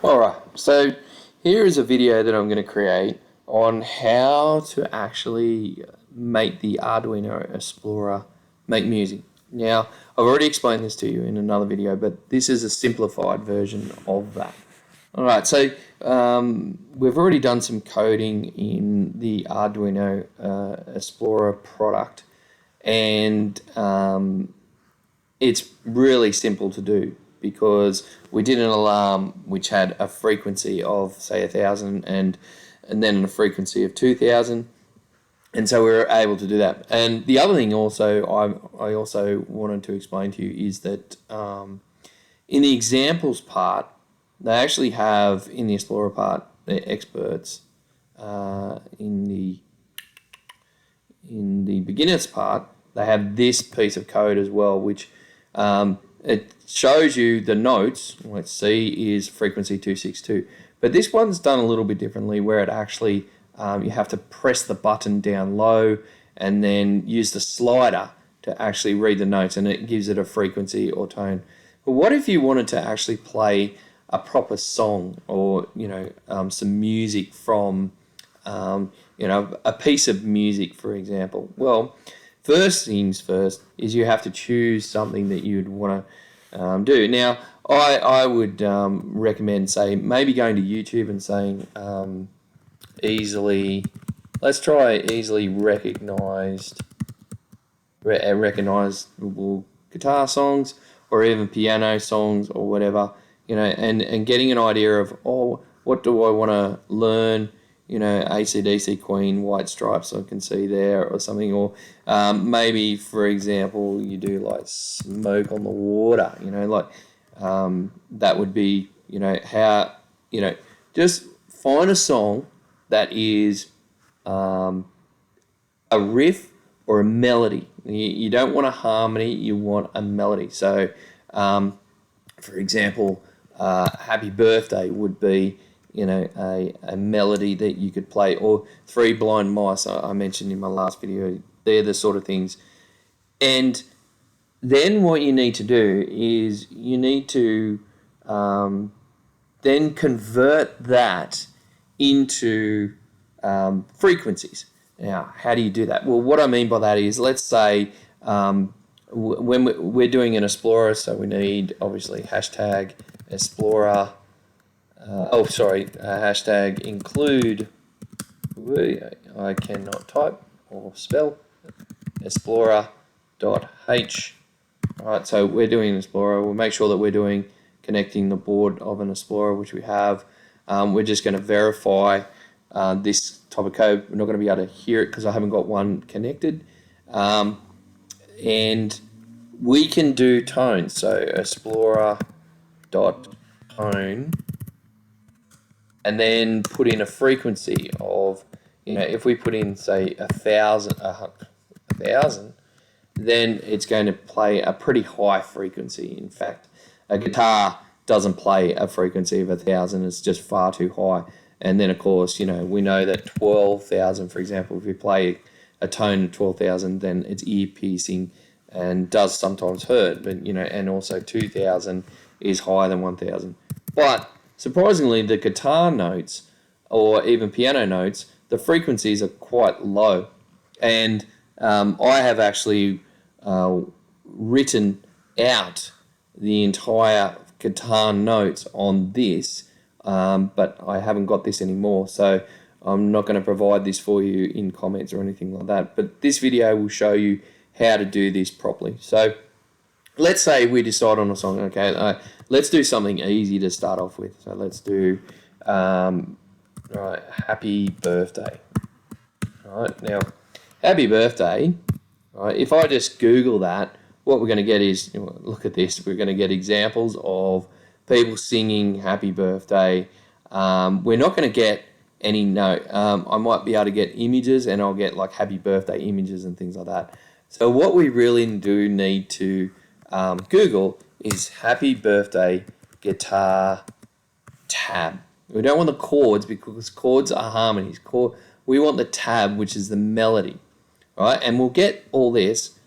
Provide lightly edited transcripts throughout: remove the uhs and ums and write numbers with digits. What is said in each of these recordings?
Alright, so here is a video that I'm going to create on how to actually make the Arduino Explorer make music. Now, I've already explained this to you in another video, but this is a simplified version of that. Alright, so we've already done some coding in the Arduino Explorer product, and it's really simple to do, because we did an alarm which had a frequency of, say, 1,000 and then a frequency of 2,000, and so we were able to do that. And the other thing also I also wanted to explain to you is that in the examples part, they actually have, in the Explorer part, the experts in the beginners part, they have this piece of code as well, which it shows you the notes. Let's see, is frequency 262, but this one's done a little bit differently, where it actually you have to press the button down low and then use the slider to actually read the notes, and it gives it a frequency or tone. But what if you wanted to actually play a proper song, or some music from a piece of music, for example? Well, first things first is you have to choose something that you'd want to do. Now, I would recommend, say, maybe going to YouTube and saying let's try easily recognizable guitar songs, or even piano songs, or whatever, and getting an idea of, what do I want to learn? AC/DC, Queen, White Stripes, I can see there, or something. Or maybe, for example, you do like Smoke on the Water, that would be, just find a song that is a riff or a melody. You don't want a harmony, you want a melody. So, for example, Happy Birthday would be, a melody that you could play, or Three Blind Mice, I mentioned in my last video. They're the sort of things. And then what you need to do is you need to then convert that into frequencies. Now, how do you do that? Well, what I mean by that is, let's say when we're doing an Explorer, so we need, obviously, hashtag Explorer. Hashtag include, I cannot type or spell, Explorer.h. Alright, so we're doing an Explorer. We'll make sure that we're doing connecting the board of an Explorer, which we have. We're just going to verify this type of code. We're not going to be able to hear it because I haven't got one connected. And we can do tones. So Explorer.tone, and then put in a frequency of, if we put in, say, 1,000, then it's going to play a pretty high frequency. In fact, a guitar doesn't play a frequency of 1,000; it's just far too high. And then, of course, we know that 12,000, for example, if you play a tone of 12,000, then it's ear piercing and does sometimes hurt. But and also 2,000 is higher than 1,000. But surprisingly, the guitar notes, or even piano notes, the frequencies are quite low. And I have actually written out the entire guitar notes on this, but I haven't got this anymore, so I'm not going to provide this for you in comments or anything like that. But this video will show you how to do this properly. So let's say we decide on a song. Okay, let's do something easy to start off with. So let's do Happy Birthday. All right, now, Happy Birthday. All right, if I just Google that, what we're going to get is, look at this. We're going to get examples of people singing Happy Birthday. We're not going to get any note. I might be able to get images, and I'll get like Happy Birthday images and things like that. So what we really do need to Google is Happy Birthday guitar tab. We don't want the chords, because chords are harmonies. We want the tab, which is the melody. All right, and we'll get all this,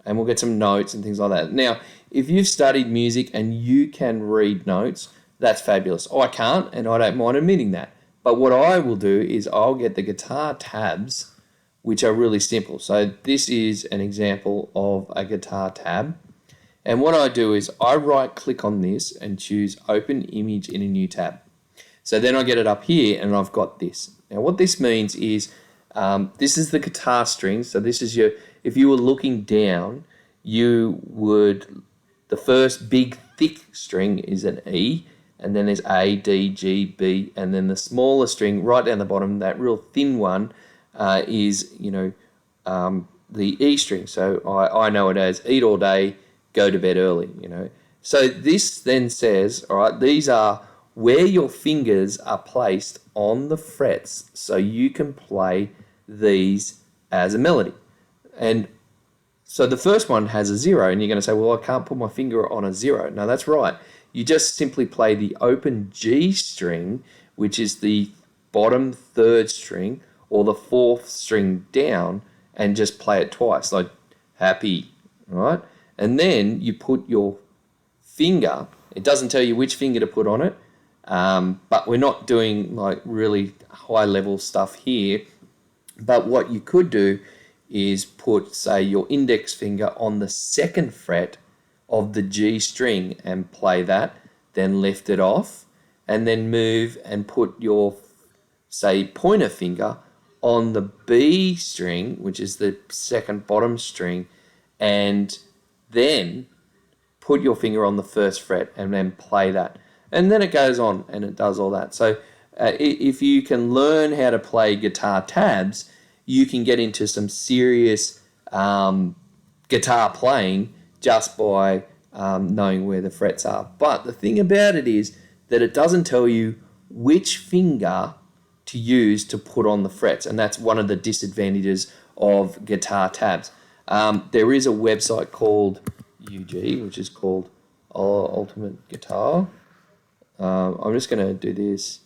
and we'll get some notes and things like that. Now, if you've studied music and you can read notes, that's fabulous. I can't, and I don't mind admitting that. But what I will do is I'll get the guitar tabs, which are really simple. So this is an example of a guitar tab. And what I do is I right click on this and choose open image in a new tab. So then I get it up here and I've got this. Now what this means is this is the guitar string. So this is if you were looking down, the first big thick string is an E, and then there's A, D, G, B, and then the smaller string right down the bottom, that real thin one, is the E string. So I know it as eat all day, go to bed early. So this then says, all right, these are where your fingers are placed on the frets, so you can play these as a melody. And so the first one has a 0, and you're going to say, well, I can't put my finger on a 0. No, that's right. You just simply play the open G string, which is the bottom third string, or the fourth string down, and just play it twice, like happy, right? And then you put your finger, it doesn't tell you which finger to put on it, but we're not doing like really high level stuff here. But what you could do is put, say, your index finger on the second fret of the G string and play that, then lift it off, and then move and put your, say, pointer finger on the B string, which is the second bottom string, and then put your finger on the first fret and then play that. And then it goes on and it does all that. So if you can learn how to play guitar tabs, you can get into some serious guitar playing just by knowing where the frets are. But the thing about it is that it doesn't tell you which finger to use to put on the frets, and that's one of the disadvantages of guitar tabs. There is a website called UG, which is called Ultimate Guitar. I'm just going to do this.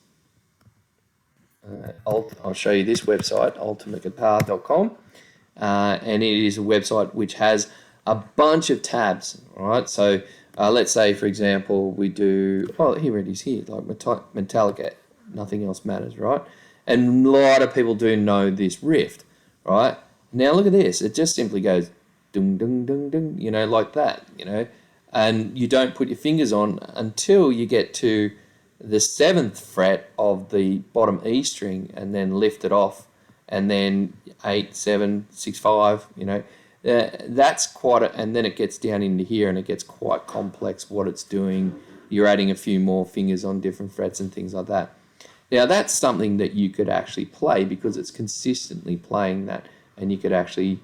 I'll show you this website, ultimateguitar.com, and it is a website which has a bunch of tabs. All right, so let's say, for example, we do. Oh, here it is. Here, like Metallica, Nothing Else Matters, right? And a lot of people do know this riff, right? Now look at this. It just simply goes dung dung dung dung, like that, and you don't put your fingers on until you get to the 7th fret of the bottom E string, and then lift it off, and then 8, 7, 6, 5, that's quite and then it gets down into here and it gets quite complex what it's doing. You're adding a few more fingers on different frets and things like that. Now that's something that you could actually play because it's consistently playing that, and you could actually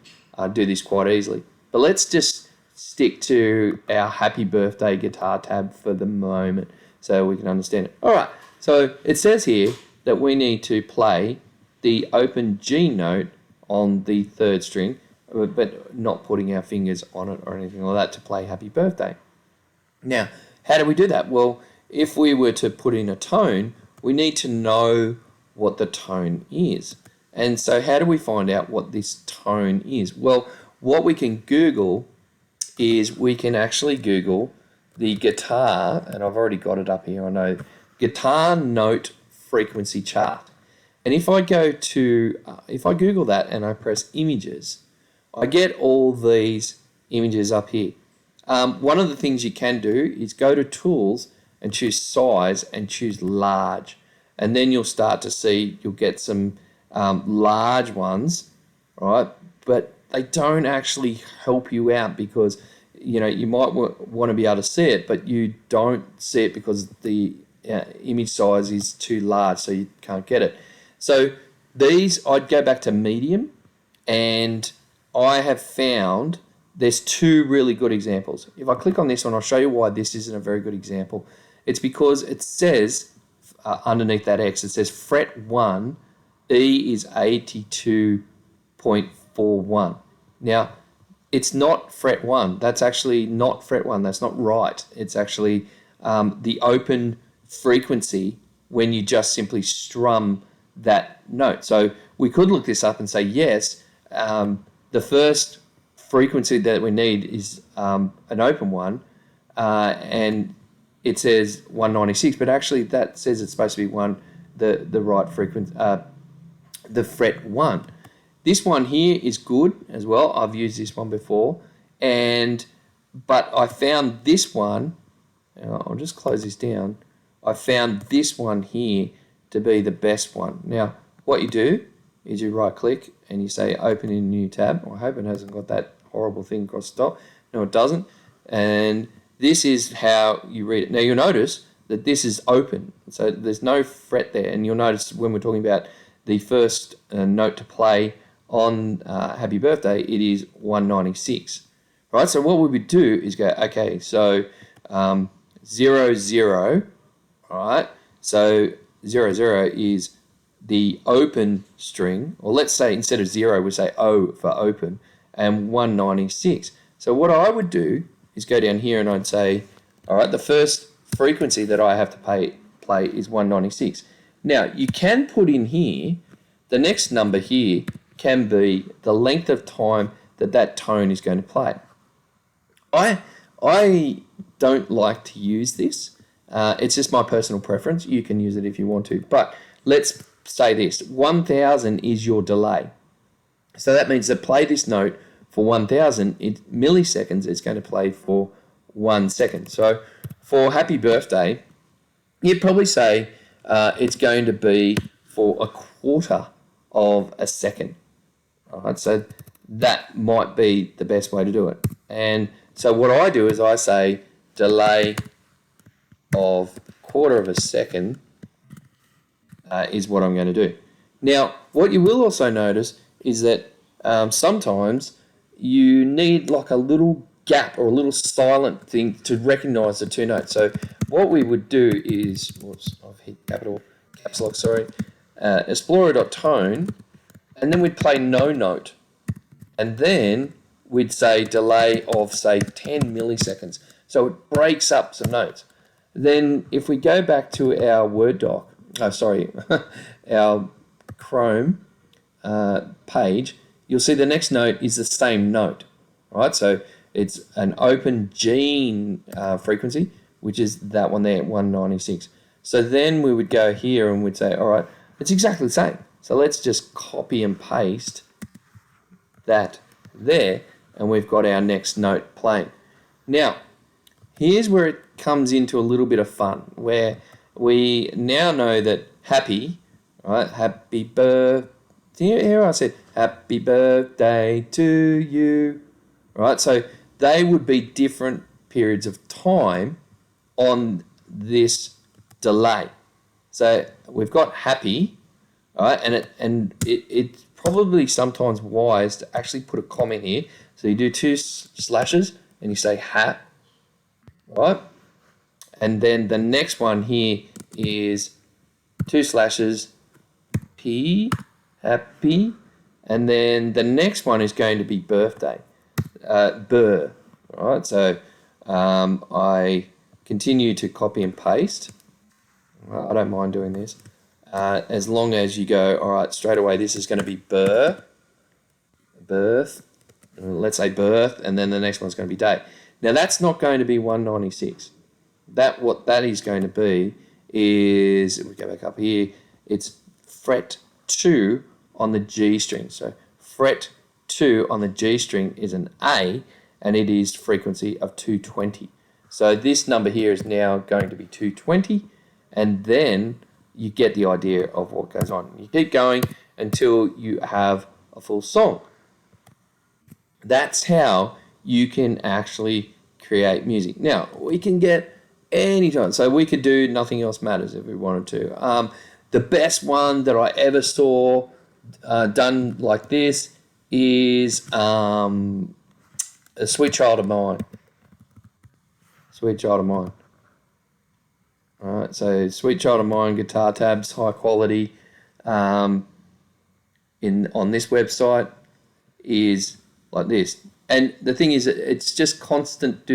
do this quite easily. But let's just stick to our happy birthday guitar tab for the moment so we can understand it. All right, so it says here that we need to play the open G note on the 3rd string, but not putting our fingers on it or anything like that to play happy birthday. Now, how do we do that? Well, if we were to put in a tone, we need to know what the tone is. And so how do we find out what this tone is? Well, what we can Google is we can actually Google the guitar, and I've already got it up here, I know, guitar note frequency chart. And if I go to, if I Google that and I press images, I get all these images up here. One of the things you can do is go to tools and choose size and choose large. And then you'll start to see, you'll get some large ones, right? But they don't actually help you out because, you might want to be able to see it, but you don't see it because the image size is too large, so you can't get it. So these, I'd go back to medium, and I have found there's 2 really good examples. If I click on this one, I'll show you why this isn't a very good example. It's because it says, underneath that X, it says fret 1, E is 82.41. Now, it's not fret 1. That's actually not fret 1. That's not right. It's actually the open frequency when you just simply strum that note. So we could look this up and say, yes, the first frequency that we need is an open one, and it says 196, but actually that says it's supposed to be the right frequency, the fret 1. This one here is good as well. I've used this one before, but I found this one. I'll just close this down. I found this one here to be the best one. Now, what you do is you right click and you say open in a new tab. I hope it hasn't got that horrible thing across the top. No, it doesn't. And this is how you read it. Now, you'll notice that this is open. So there's no fret there. And you'll notice when we're talking about the first note to play on Happy Birthday, it is 196. Right, so what we would do is go, okay, so 0, 0, all right, so 0, 0 is the open string, or let's say instead of 0, we say O for open, and 196. So what I would do is go down here and I'd say, all right, the first frequency that I have to play is 196. Now, you can put in here, the next number here can be the length of time that tone is going to play. I don't like to use this. It's just my personal preference. You can use it if you want to. But let's say this. 1000 is your delay. So that means that play this note for 1000 milliseconds, it's going to play for 1 second. So for Happy Birthday, you'd probably say it's going to be for a quarter of a second. All right, so that might be the best way to do it. And so what I do is I say delay of quarter of a second is what I'm going to do. Now, what you will also notice is that sometimes you need like a little gap or a little silent thing to recognize the two notes. So what we would do is, whoops, I've hit caps lock, sorry, Esplora.tone, and then we'd play no note. And then we'd say delay of, say, 10 milliseconds. So it breaks up some notes. Then if we go back to our Word doc, our Chrome page, you'll see the next note is the same note, right? So it's an open G frequency, which is that one there, 196. So then we would go here and we'd say, all right, it's exactly the same. So let's just copy and paste that there, and we've got our next note playing. Now, here's where it comes into a little bit of fun, where we now know that happy, right? Happy birthday. Here I said, happy birthday to you, right? So they would be different periods of time on this delay. So we've got happy, right? And it's probably sometimes wise to actually put a comment here. So you do 2 slashes and you say hat, right? And then the next one here is 2 slashes, P, happy, and then the next one is going to be birthday, burr, right? So I continue to copy and paste. I don't mind doing this. As long as you go, all right, straight away, this is going to be birth, let's say birth, and then the next one's going to be day. Now, that's not going to be 196. What that is going to be is, if we go back up here, it's fret 2 on the G string. So fret 2 on the G string is an A, and it is frequency of 220. So this number here is now going to be 220, and then you get the idea of what goes on. You keep going until you have a full song. That's how you can actually create music. Now, we can get any time. So we could do Nothing Else Matters if we wanted to. The best one that I ever saw done like this is A Sweet Child of Mine. Sweet Child of Mine. All right, so Sweet Child of Mine, guitar tabs, high quality, on this website is like this. And the thing is, it's just constant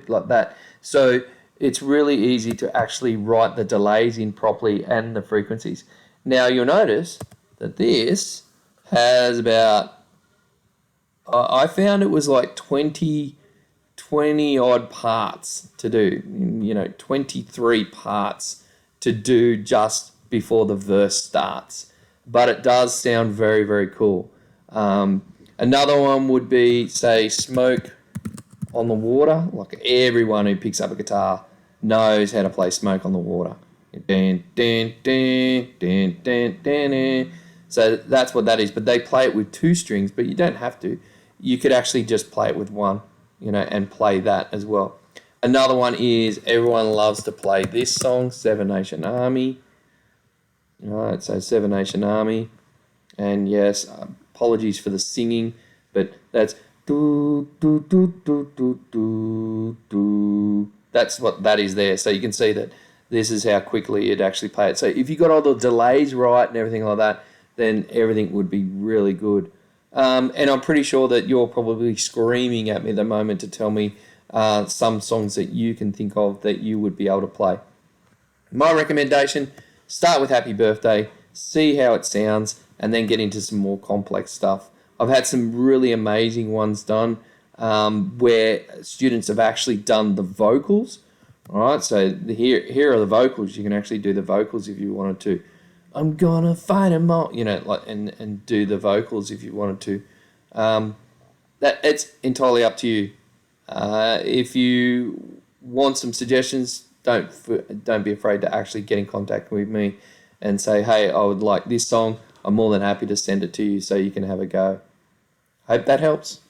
like that. So it's really easy to actually write the delays in properly and the frequencies. Now you'll notice that this has about, I found it was like 20 20 odd parts to do, 23 parts to do just before the verse starts. But it does sound very, very cool. Another one would be, say, Smoke on the Water. Like everyone who picks up a guitar knows how to play Smoke on the Water. Dun, dun, dun, dun, dun, dun, dun. So that's what that is. But they play it with 2 strings, but you don't have to. You could actually just play it with 1, and play that as well. Another one is everyone loves to play this song, Seven Nation Army. All right, so Seven Nation Army. And yes, apologies for the singing, but that's do, do, do, do, do, do, do. That's what that is there. So you can see that this is how quickly you'd actually play it. So if you got all the delays right and everything like that, then everything would be really good. And I'm pretty sure that you're probably screaming at me at the moment to tell me some songs that you can think of that you would be able to play. My recommendation, start with Happy Birthday, see how it sounds, and then get into some more complex stuff. I've had some really amazing ones done where students have actually done the vocals. All right, so here are the vocals. You can actually do the vocals if you wanted to. I'm gonna fight 'em all, and do the vocals if you wanted to. That it's entirely up to you. If you want some suggestions, don't be afraid to actually get in contact with me and say, hey, I would like this song. I'm more than happy to send it to you so you can have a go. Hope that helps.